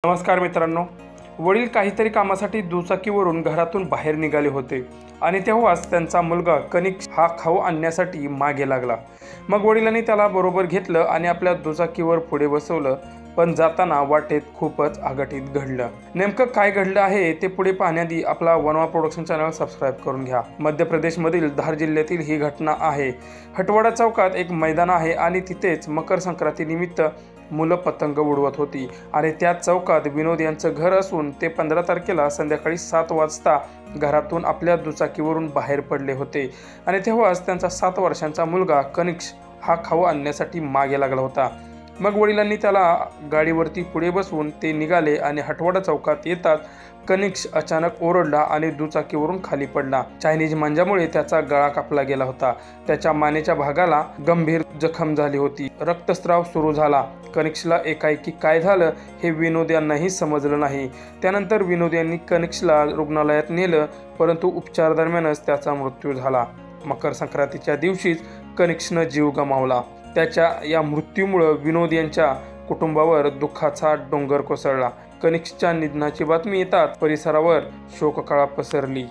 नमस्कार मित्रांनो, वडील काहीतरी कामासाठी दुचाकीवरून घरातून बाहेर निघाले होते आणि तेव्हाच त्यांचा मुलगा कनिक्स हा खाऊ आणण्यासाठी मागे लागला। मग वडिलांनी त्याला बरोबर घेतलं आणि आपल्या दुचाकीवर पुढे बसवलं, पण जाताना वाटेत खूपच अघटित घडलं। नेमकं काय घडलं आहे ते पुढे पाहण्याआधी आपला वनवा प्रोडक्शन चॅनल सबस्क्राइब करून घ्या। मध्य प्रदेशमधील धार जिल्ह्यातील ही घटना आहे। हटवाडा चौकात एक मैदान आहे आणि तिथेच मकर संक्रांती निमित्त मुलं पतंग उडवत होती आणि त्या चौकात विनोद यांचं घर असून ते 15 तारखेला संध्याकाळी 7 वाजता घरातून आपल्या दुचाकीवरून बाहेर पडले होते आणि तेव्हाच त्यांचा 7 वर्षांचा मुलगा कनिक्स हा खाऊ आणण्यासाठी मागे लागला होता। मग वडिलांनी त्याला गाडीवरती पुढे बसवून ते निघाले आणि हटवाडा चौकात येतात कनिक्स अचानक ओरडला आणि दुचाकीवरून खाली पडला। चायनीज मांजामुळे त्याचा गळा कापला गेला होता। त्याच्या मानेच्या भागाला गंभीर जखम झाली होती। रक्तस्राव सुरू झाला। कनिक्सला एकाएकी काय झालं हे विनोद यांनाही समजलं नाही। त्यानंतर विनोद यांनी कनिक्सला रुग्णालयात नेलं, परंतु उपचार दरम्यानच त्याचा मृत्यू झाला। मकर संक्रांतीच्या दिवशीच कनिक्सनं जीव गमावला। त्याच्या या मृत्यूमुळे विनोद यांच्या कुटुंबावर दुःखाचा डोंगर कोसळला। कनिक्सच्या निधनाची बातमी येताच परिसरावर शोककळा पसरली।